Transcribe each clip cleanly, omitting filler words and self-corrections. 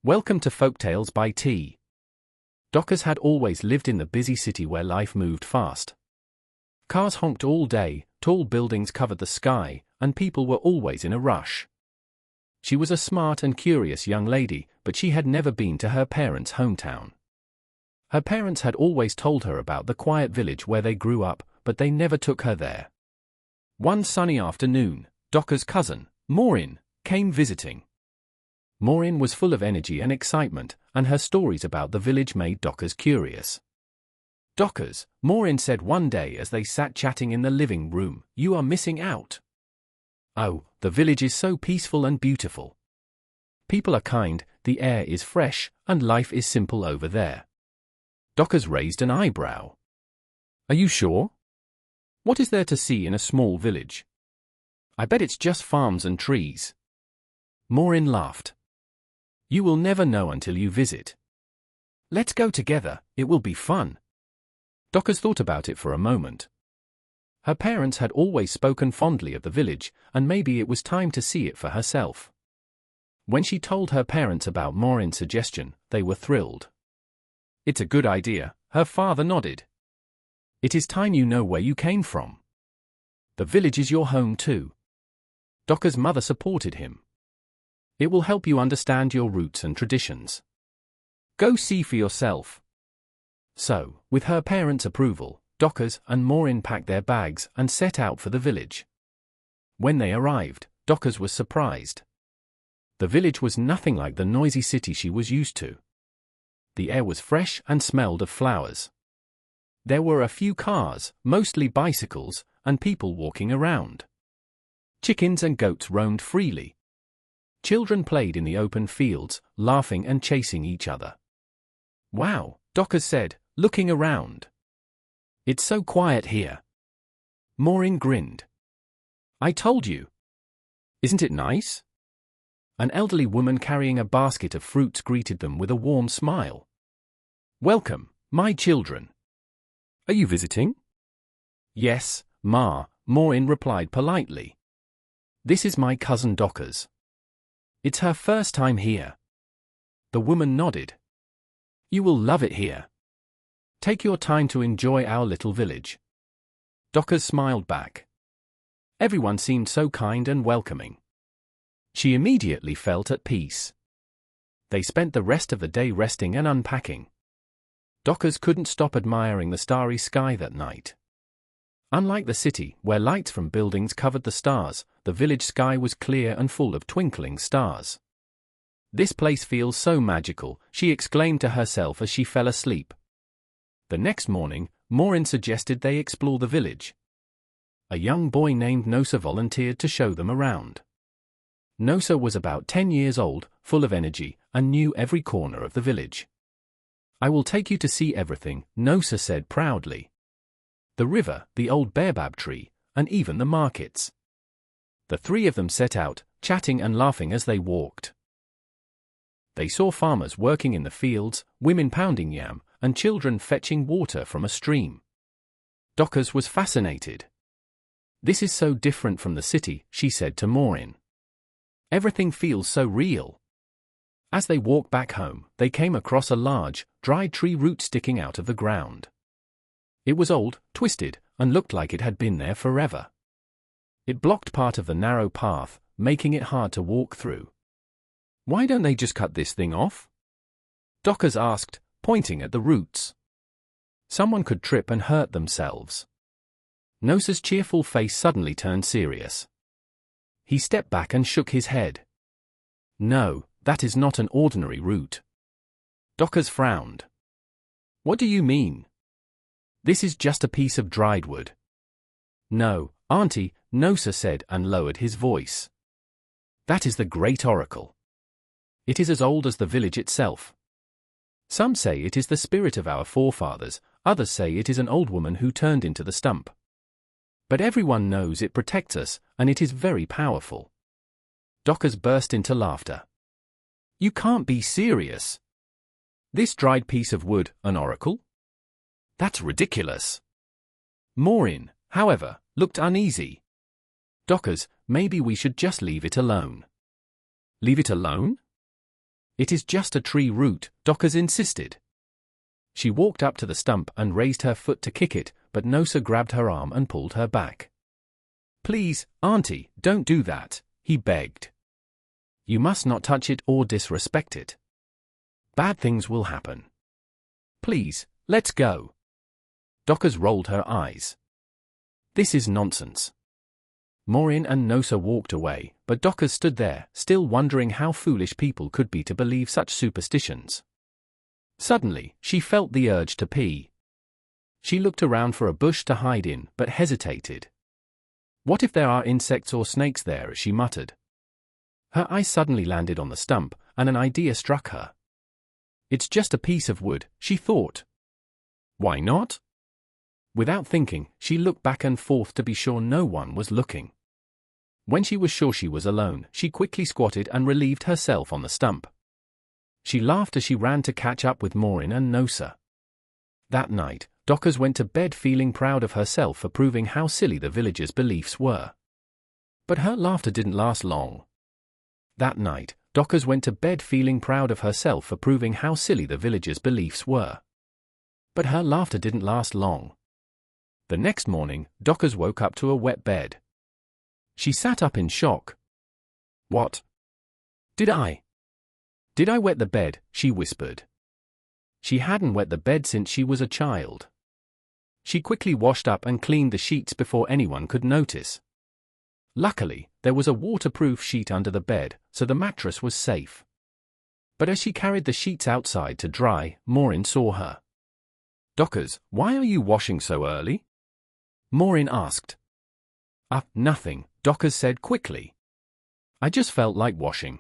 Welcome to Folktales by T. Dockers had always lived in the busy city where life moved fast. Cars honked all day, tall buildings covered the sky, and people were always in a rush. She was a smart and curious young lady, but she had never been to her parents' hometown. Her parents had always told her about the quiet village where they grew up, but they never took her there. One sunny afternoon, Docker's cousin, Maureen, came visiting. Maureen was full of energy and excitement, and her stories about the village made Dockers curious. "Dockers," Maureen said one day as they sat chatting in the living room, "you are missing out. Oh, the village is so peaceful and beautiful. People are kind, the air is fresh, and life is simple over there." Dockers raised an eyebrow. "Are you sure? What is there to see in a small village? I bet it's just farms and trees." Maureen laughed. "You will never know until you visit. Let's go together, it will be fun." Dockers thought about it for a moment. Her parents had always spoken fondly of the village, and maybe it was time to see it for herself. When she told her parents about Maureen's suggestion, they were thrilled. "It's a good idea," her father nodded. "It is time you know where you came from. The village is your home too." Docker's mother supported him. "It will help you understand your roots and traditions. Go see for yourself." So, with her parents' approval, Dockers and Maureen packed their bags and set out for the village. When they arrived, Dockers was surprised. The village was nothing like the noisy city she was used to. The air was fresh and smelled of flowers. There were a few cars, mostly bicycles, and people walking around. Chickens and goats roamed freely. Children played in the open fields, laughing and chasing each other. "Wow," Dockers said, looking around. "It's so quiet here." Maureen grinned. "I told you. Isn't it nice?" An elderly woman carrying a basket of fruits greeted them with a warm smile. "Welcome, my children. Are you visiting?" "Yes, Ma," Maureen replied politely. "This is my cousin Dockers. It's her first time here." The woman nodded. "You will love it here. Take your time to enjoy our little village." Dockers smiled back. Everyone seemed so kind and welcoming. She immediately felt at peace. They spent the rest of the day resting and unpacking. Dockers couldn't stop admiring the starry sky that night. Unlike the city, where lights from buildings covered the stars, the village sky was clear and full of twinkling stars. "This place feels so magical," she exclaimed to herself as she fell asleep. The next morning, Maureen suggested they explore the village. A young boy named Nosa volunteered to show them around. Nosa was about 10 years old, full of energy, and knew every corner of the village. "I will take you to see everything," Nosa said proudly. "The river, the old baobab tree, and even the markets." The three of them set out, chatting and laughing as they walked. They saw farmers working in the fields, women pounding yam, and children fetching water from a stream. Dockers was fascinated. "This is so different from the city," she said to Maureen. "Everything feels so real." As they walked back home, they came across a large, dried tree root sticking out of the ground. It was old, twisted, and looked like it had been there forever. It blocked part of the narrow path, making it hard to walk through. "Why don't they just cut this thing off?" Dockers asked, pointing at the roots. "Someone could trip and hurt themselves." Nosa's cheerful face suddenly turned serious. He stepped back and shook his head. "No, that is not an ordinary root." Dockers frowned. "What do you mean?" "This is just a piece of dried wood." "No, Auntie," Nosa said and lowered his voice. "That is the great oracle. It is as old as the village itself. Some say it is the spirit of our forefathers, others say it is an old woman who turned into the stump. But everyone knows it protects us, and it is very powerful." Dockers burst into laughter. "You can't be serious. This dried piece of wood, an oracle? That's ridiculous." Maureen, however, looked uneasy. "Dockers, maybe we should just leave it alone." "Leave it alone?" It is just a tree root, Dockers insisted. She walked up to the stump and raised her foot to kick it, but Nosa grabbed her arm and pulled her back. Please, Auntie, don't do that, he begged. You must not touch it or disrespect it. Bad things will happen. Please, let's go. Dockers rolled her eyes. This is nonsense. Maureen and Nosa walked away, but Dockers stood there, still wondering how foolish people could be to believe such superstitions. Suddenly, she felt the urge to pee. She looked around for a bush to hide in, but hesitated. What if there are insects or snakes there, she muttered. Her eye suddenly landed on the stump, and an idea struck her. It's just a piece of wood, she thought. Why not? Without thinking, she looked back and forth to be sure no one was looking. When she was sure she was alone, she quickly squatted and relieved herself on the stump. She laughed as she ran to catch up with Maureen and Nosa. That night, Dockers went to bed feeling proud of herself for proving how silly the villagers' beliefs were. But her laughter didn't last long. That night, Dockers went to bed feeling proud of herself for proving how silly the villagers' beliefs were. But her laughter didn't last long. The next morning, Dockers woke up to a wet bed. She sat up in shock. What? Did I wet the bed? She whispered. She hadn't wet the bed since she was a child. She quickly washed up and cleaned the sheets before anyone could notice. Luckily, there was a waterproof sheet under the bed, so the mattress was safe. But as she carried the sheets outside to dry, Maureen saw her. Dockers, why are you washing so early? Maureen asked. Nothing, Dockers said quickly. I just felt like washing.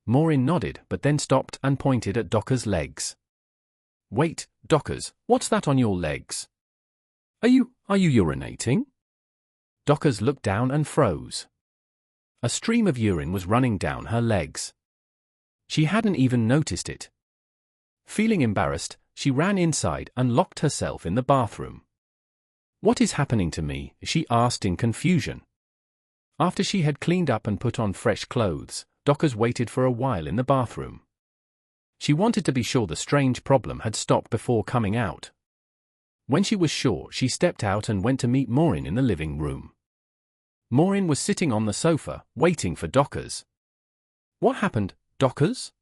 Maureen nodded but then stopped and pointed at Dockers' legs. Wait, Dockers, what's that on your legs? Are you urinating? Dockers looked down and froze. A stream of urine was running down her legs. She hadn't even noticed it. Feeling embarrassed, she ran inside and locked herself in the bathroom. What is happening to me? She asked in confusion. After she had cleaned up and put on fresh clothes, Dockers waited for a while in the bathroom. She wanted to be sure the strange problem had stopped before coming out. When she was sure, she stepped out and went to meet Maureen in the living room. Maureen was sitting on the sofa, waiting for Dockers. What happened, Dockers?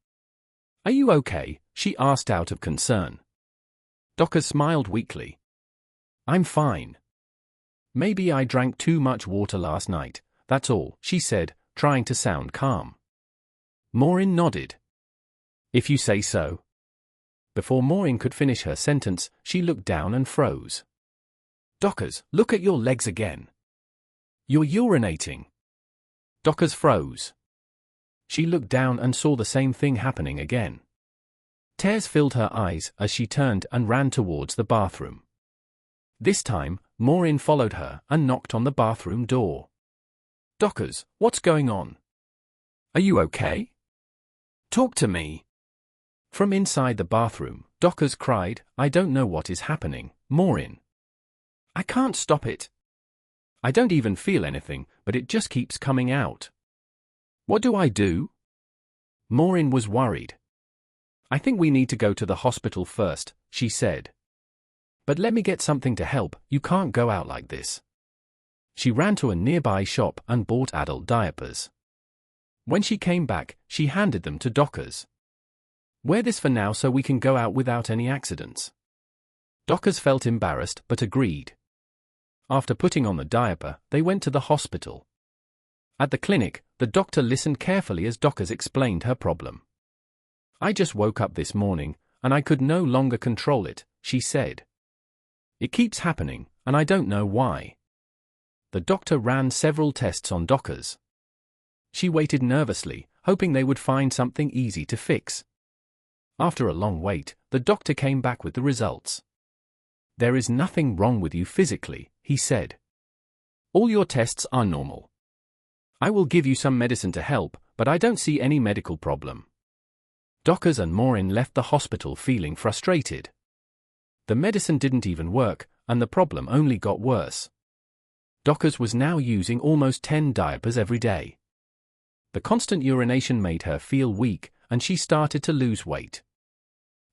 Are you okay? She asked out of concern. Dockers smiled weakly. I'm fine. Maybe I drank too much water last night, that's all, she said, trying to sound calm. Maureen nodded. If you say so. Before Maureen could finish her sentence, she looked down and froze. Dockers, look at your legs again. You're urinating. Dockers froze. She looked down and saw the same thing happening again. Tears filled her eyes as she turned and ran towards the bathroom. This time, Maureen followed her and knocked on the bathroom door. Dockers, what's going on? Are you okay? Talk to me. From inside the bathroom, Dockers cried, I don't know what is happening, Maureen. I can't stop it. I don't even feel anything, but it just keeps coming out. What do I do? Maureen was worried. I think we need to go to the hospital first, she said. But let me get something to help, you can't go out like this. She ran to a nearby shop and bought adult diapers. When she came back, she handed them to Dockers. Wear this for now so we can go out without any accidents. Dockers felt embarrassed but agreed. After putting on the diaper, they went to the hospital. At the clinic, the doctor listened carefully as Dockers explained her problem. I just woke up this morning, and I could no longer control it, she said. It keeps happening, and I don't know why. The doctor ran several tests on Dockers. She waited nervously, hoping they would find something easy to fix. After a long wait, the doctor came back with the results. There is nothing wrong with you physically, he said. All your tests are normal. I will give you some medicine to help, but I don't see any medical problem. Dockers and Maureen left the hospital feeling frustrated. The medicine didn't even work, and the problem only got worse. Dockers was now using almost 10 diapers every day. The constant urination made her feel weak, and she started to lose weight.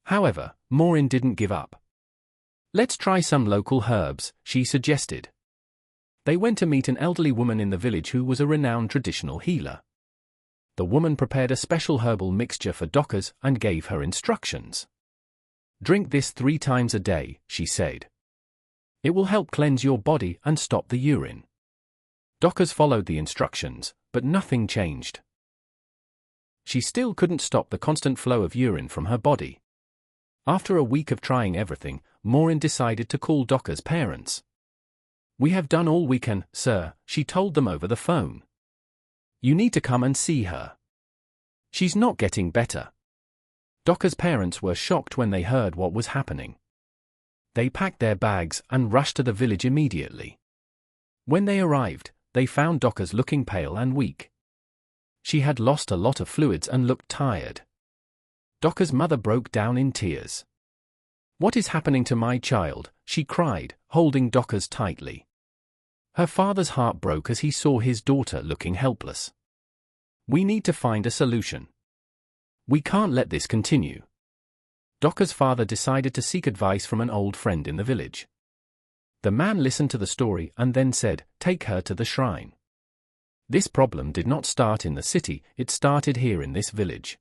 However, Maureen didn't give up. "Let's try some local herbs," she suggested. They went to meet an elderly woman in the village who was a renowned traditional healer. The woman prepared a special herbal mixture for Dockers and gave her instructions. "Drink this 3 times a day," she said. "It will help cleanse your body and stop the urine." Dockers followed the instructions, but nothing changed. She still couldn't stop the constant flow of urine from her body. After a week of trying everything, Maureen decided to call Dockers' parents. "We have done all we can, sir," she told them over the phone. "You need to come and see her. She's not getting better." Dockers' parents were shocked when they heard what was happening. They packed their bags and rushed to the village immediately. When they arrived, they found Dockers looking pale and weak. She had lost a lot of fluids and looked tired. Dockers' mother broke down in tears. "What is happening to my child?" she cried, holding Dockers tightly. Her father's heart broke as he saw his daughter looking helpless. "We need to find a solution. We can't let this continue." Dockers' father decided to seek advice from an old friend in the village. The man listened to the story and then said, "Take her to the shrine." This problem did not start in the city, it started here in this village.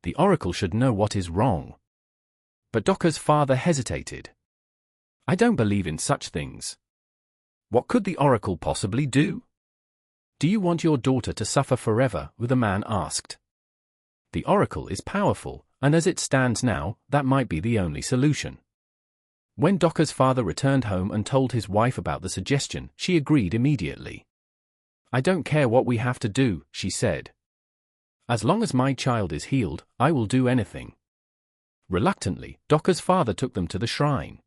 The oracle should know what is wrong. But Dockers' father hesitated. "I don't believe in such things. What could the oracle possibly do?" "Do you want your daughter to suffer forever?" the man asked. "The oracle is powerful, and as it stands now, that might be the only solution." When Dockers' father returned home and told his wife about the suggestion, she agreed immediately. "I don't care what we have to do," she said. "As long as my child is healed, I will do anything." Reluctantly, Dockers' father took them to the shrine.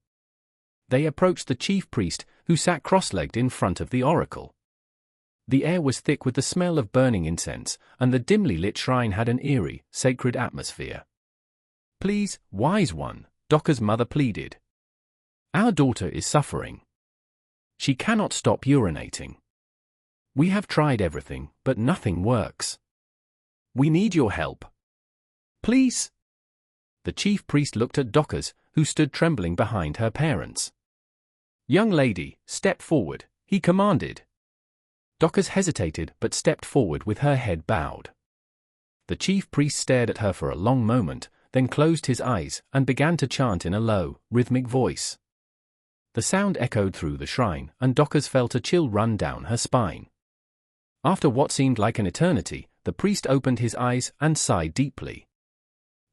They approached the chief priest, who sat cross-legged in front of the oracle. The air was thick with the smell of burning incense, and the dimly lit shrine had an eerie, sacred atmosphere. "Please, wise one," Dockers' mother pleaded. "Our daughter is suffering. She cannot stop urinating. We have tried everything, but nothing works. We need your help. Please." The chief priest looked at Dockers, who stood trembling behind her parents. "Young lady, step forward," he commanded. Dockers hesitated but stepped forward with her head bowed. The chief priest stared at her for a long moment, then closed his eyes and began to chant in a low, rhythmic voice. The sound echoed through the shrine, and Dockers felt a chill run down her spine. After what seemed like an eternity, the priest opened his eyes and sighed deeply.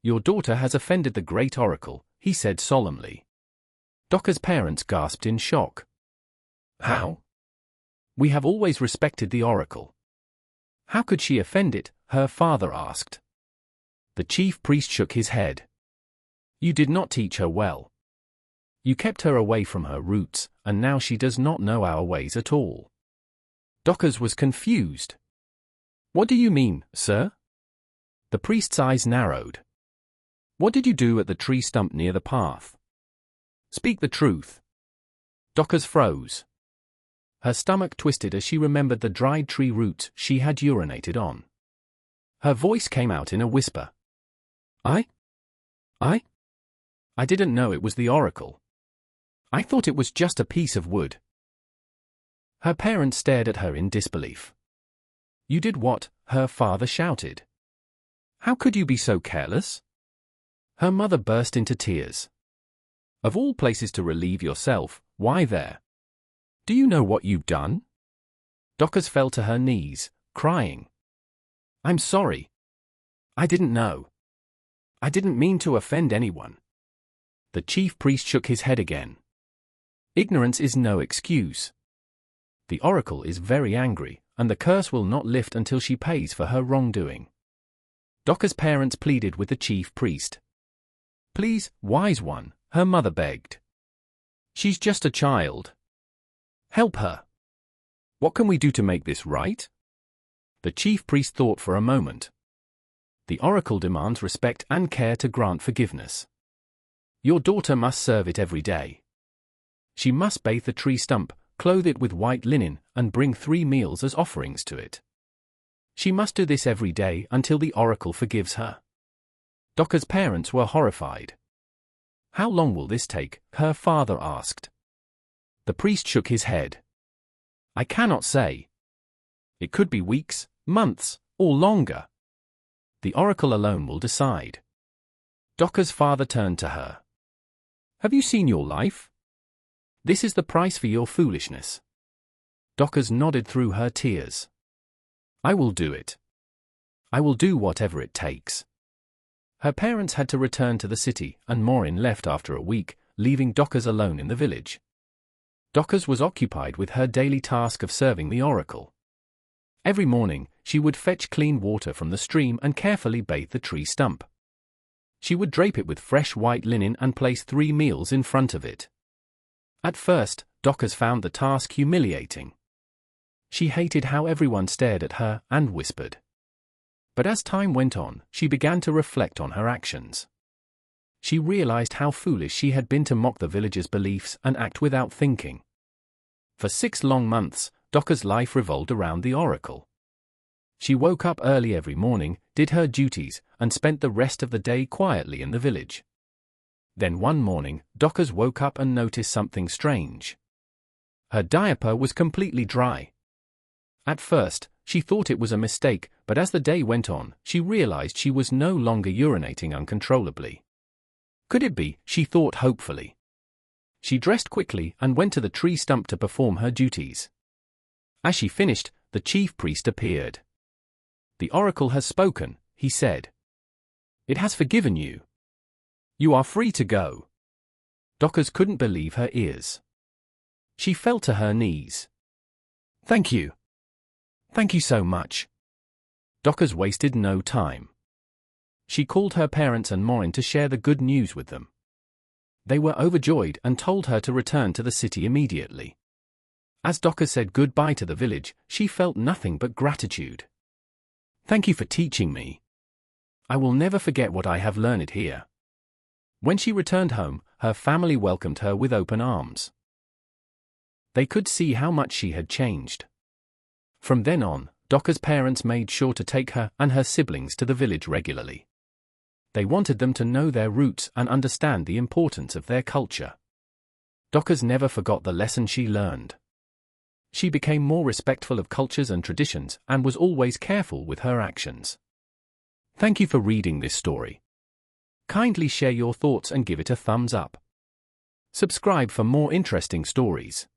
"Your daughter has offended the great oracle," he said solemnly. Dockers' parents gasped in shock. "How?" "We have always respected the oracle." "How could she offend it?" her father asked. The chief priest shook his head. "You did not teach her well. You kept her away from her roots, and now she does not know our ways at all." Dockers was confused. "What do you mean, sir?" The priest's eyes narrowed. "What did you do at the tree stump near the path? Speak the truth." Dockers froze. Her stomach twisted as she remembered the dried tree roots she had urinated on. Her voice came out in a whisper. I didn't know it was the oracle. I thought it was just a piece of wood." Her parents stared at her in disbelief. "You did what?" her father shouted. "How could you be so careless?" Her mother burst into tears. "Of all places to relieve yourself, why there? Do you know what you've done?" Dockers fell to her knees, crying. "I'm sorry. I didn't know. I didn't mean to offend anyone." The chief priest shook his head again. "Ignorance is no excuse. The oracle is very angry, and the curse will not lift until she pays for her wrongdoing." Dockers' parents pleaded with the chief priest. "Please, wise one," her mother begged. "She's just a child. Help her. What can we do to make this right?" The chief priest thought for a moment. "The oracle demands respect and care to grant forgiveness. Your daughter must serve it every day. She must bathe the tree stump, clothe it with white linen, and bring 3 meals as offerings to it. She must do this every day until the oracle forgives her. Docca's parents were horrified. How long will this take? Her father asked. The priest shook his head. I cannot say. It could be weeks, months, or longer. The oracle alone will decide. Docca's father turned to her. Have you seen your life? This is the price for your foolishness. Docca's nodded through her tears. I will do it. I will do whatever it takes. Her parents had to return to the city, and Maureen left after a week, leaving Docca's alone in the village. Docca's was occupied with her daily task of serving the oracle. Every morning, she would fetch clean water from the stream and carefully bathe the tree stump. She would drape it with fresh white linen and place 3 meals in front of it. At first, Docca's found the task humiliating. She hated how everyone stared at her and whispered. But as time went on, she began to reflect on her actions. She realized how foolish she had been to mock the villagers' beliefs and act without thinking. For 6 long months, Docca's life revolved around the oracle. She woke up early every morning, did her duties, and spent the rest of the day quietly in the village. Then one morning, Docca's woke up and noticed something strange. Her diaper was completely dry. At first, she thought it was a mistake, but as the day went on, she realized she was no longer urinating uncontrollably. Could it be? She thought hopefully. She dressed quickly and went to the tree stump to perform her duties. As she finished, the chief priest appeared. The oracle has spoken, he said. It has forgiven you. You are free to go. Docca's couldn't believe her ears. She fell to her knees. Thank you. Thank you so much. Docca's wasted no time. She called her parents and Maureen to share the good news with them. They were overjoyed and told her to return to the city immediately. As Docca said goodbye to the village, she felt nothing but gratitude. Thank you for teaching me. I will never forget what I have learned here. When she returned home, her family welcomed her with open arms. They could see how much she had changed. From then on, Docca's parents made sure to take her and her siblings to the village regularly. They wanted them to know their roots and understand the importance of their culture. Docca's never forgot the lesson she learned. She became more respectful of cultures and traditions and was always careful with her actions. Thank you for reading this story. Kindly share your thoughts and give it a thumbs up. Subscribe for more interesting stories.